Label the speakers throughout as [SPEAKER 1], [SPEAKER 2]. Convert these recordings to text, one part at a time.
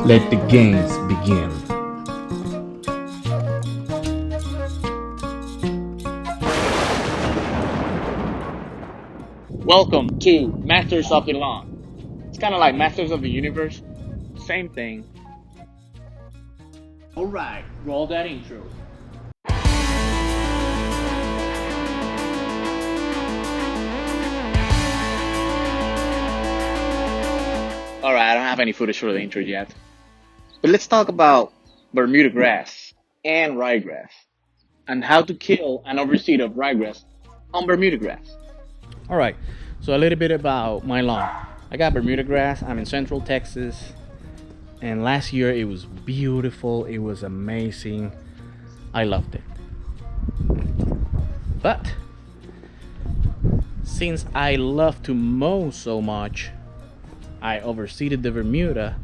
[SPEAKER 1] Let the games begin.
[SPEAKER 2] Welcome to Masters of the Lawn. It's kind of like Masters of the Universe. Same thing. Alright, roll that intro. Alright, I don't have any footage for the intro yet. But let's talk about Bermuda grass and ryegrass and how to kill an overseed of ryegrass on Bermuda grass. Alright, so a little bit about my lawn. I got Bermuda grass. I'm in Central Texas. And last year it was beautiful. It was amazing. I loved it. But since I love to mow so much, I overseeded the Bermuda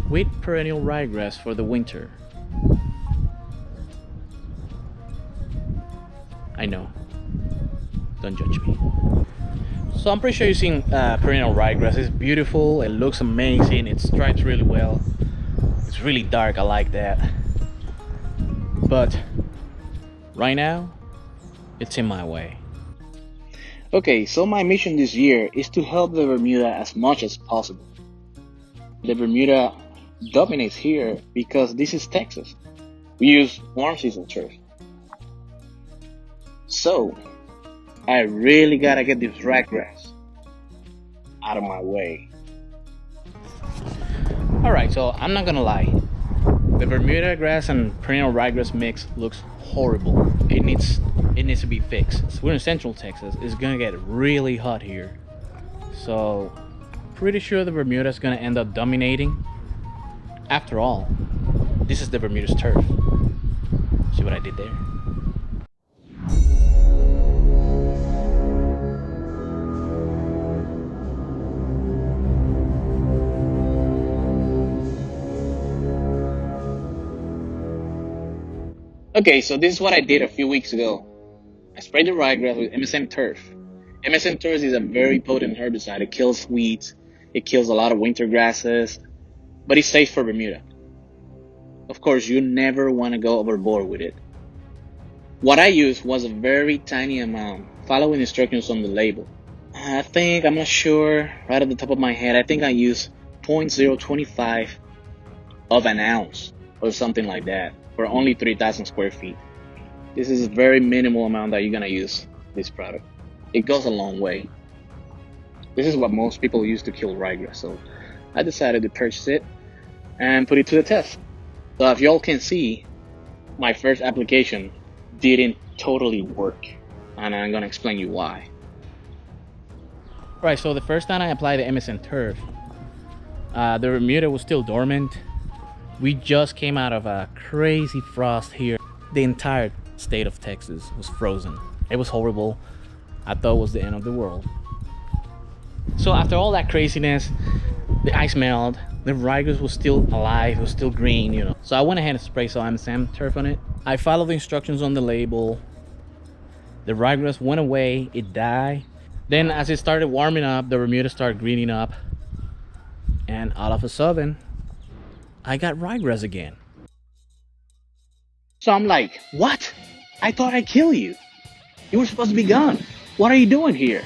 [SPEAKER 2] with perennial ryegrass for the winter. I know. Don't judge me. So I'm pretty sure you've seen perennial ryegrass. It's beautiful. It looks amazing. It stripes really well. It's really dark. I like that. But right now, it's in my way. Okay, so my mission this year is to help the Bermuda as much as possible. The Bermuda dominates here because this is Texas. We use warm season turf. So I really gotta get this ryegrass out of my way. Alright, so I'm not gonna lie. The Bermuda grass and perennial ryegrass mix looks horrible. It needs to be fixed. So we're in Central Texas. It's gonna get really hot here. So pretty sure the Bermuda is gonna end up dominating. After all, this is the Bermuda's turf. See what I did there? Okay, so this is what I did a few weeks ago. I sprayed the ryegrass with MSM Turf. MSM Turf is a very potent herbicide. It kills weeds, it kills a lot of winter grasses, but it's safe for Bermuda. Of course, you never want to go overboard with it. What I used was a very tiny amount, following instructions on the label. I'm not sure, right at the top of my head, I think I used 0.025 of an ounce or something like that for only 3,000 square feet. This is a very minimal amount that you're gonna use this product. It goes a long way. This is what most people use to kill ryegrass, so I decided to purchase it and put it to the test. So if y'all can see, my first application didn't totally work, and I'm gonna explain you why. Right, so the first time I applied the MSM Turf, the Bermuda was still dormant. We just came out of a crazy frost here. The entire state of Texas was frozen. It was horrible. I thought it was the end of the world. So after all that craziness, the ice melted, the ryegrass was still alive, it was still green, you know. So I went ahead and sprayed some MSM Turf on it. I followed the instructions on the label. The ryegrass went away, it died. Then as it started warming up, the Bermuda started greening up. And all of a sudden, I got ryegrass again. So I'm like, what? I thought I'd kill you. You were supposed to be gone. What are you doing here?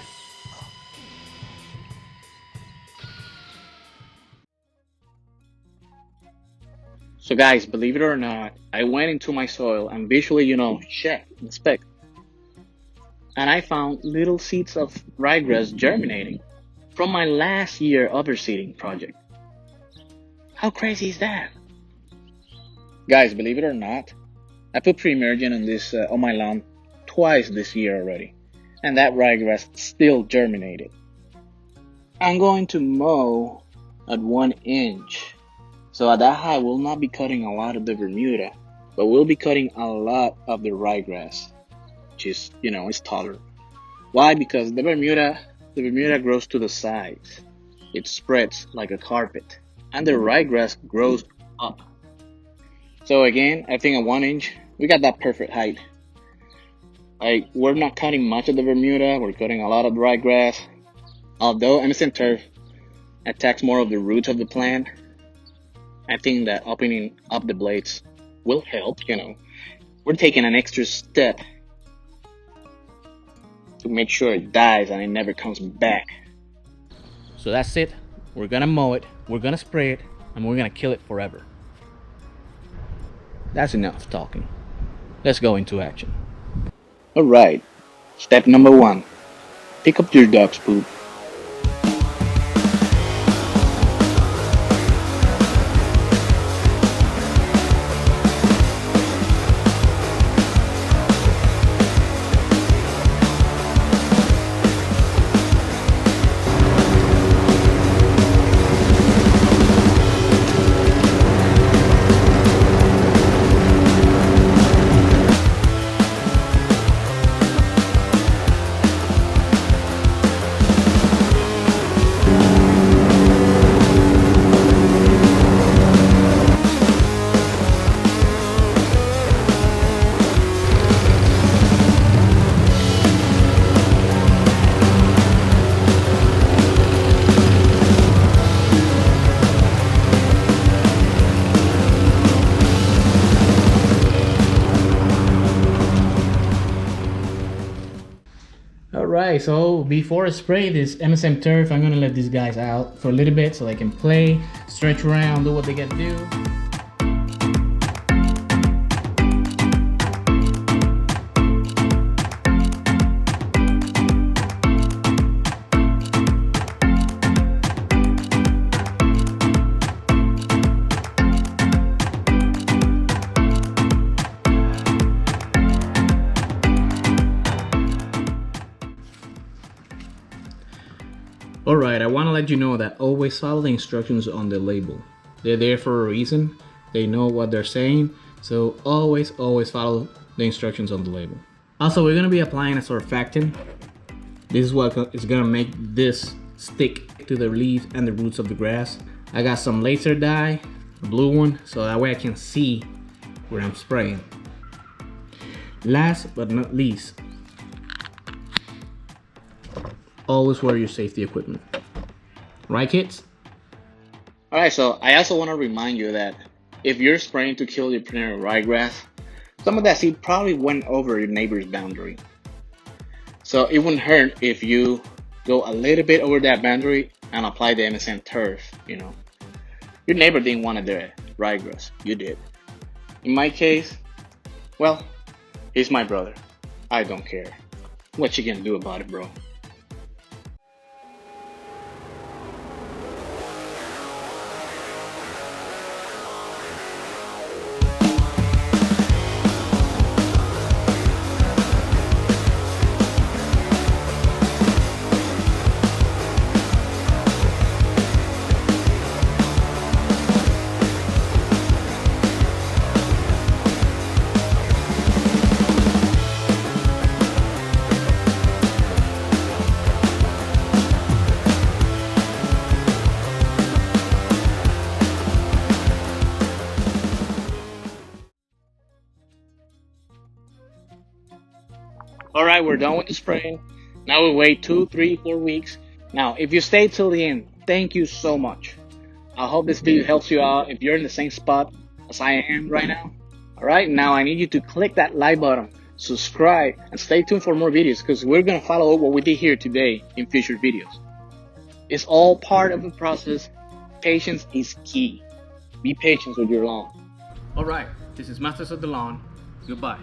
[SPEAKER 2] So guys, believe it or not, I went into my soil and visually, check, inspect. And I found little seeds of ryegrass germinating from my last year overseeding project. How crazy is that? Guys, believe it or not, I put pre-emergent on this on my lawn twice this year already, and that ryegrass still germinated. I'm going to mow at 1 inch, so at that height we'll not be cutting a lot of the Bermuda, but we'll be cutting a lot of the ryegrass, which is, it's taller. Why? Because the Bermuda grows to the sides. It spreads like a carpet, and the ryegrass grows up. So again, I think at 1 inch, we got that perfect height. We're not cutting much of the Bermuda, we're cutting a lot of ryegrass. Although MSM Turf attacks more of the roots of the plant, I think that opening up the blades will help, We're taking an extra step to make sure it dies and it never comes back. So that's it. We're gonna mow it, we're gonna spray it, and we're gonna kill it forever. That's enough talking. Let's go into action. Alright, step number 1. Pick up your dog's poop. Alright, so before I spray this MSM Turf, I'm gonna let these guys out for a little bit so they can play, stretch around, do what they gotta do. Alright, I want to let you know that always follow the instructions on the label. They're there for a reason. They know what they're saying. So always follow the instructions on the label. Also, we're going to be applying a surfactant. This is what is going to make this stick to the leaves and the roots of the grass. I got some laser dye, a blue one, so that way I can see where I'm spraying. Last but not least, always wear your safety equipment. Right, kids? Alright, so I also want to remind you that if you're spraying to kill your perennial ryegrass, some of that seed probably went over your neighbor's boundary. So it wouldn't hurt if you go a little bit over that boundary and apply the MSM Turf, Your neighbor didn't want the ryegrass, you did. In my case, well, he's my brother. I don't care. What you gonna do about it, bro? Alright, we're done with the spraying. Now we wait 2, 3, 4 weeks. Now, if you stayed till the end, thank you so much. I hope this video helps you out if you're in the same spot as I am right now. Alright, now I need you to click that like button, subscribe, and stay tuned for more videos because we're going to follow up what we did here today in future videos. It's all part of the process. Patience is key. Be patient with your lawn. Alright, this is Masters of the Lawn. Goodbye.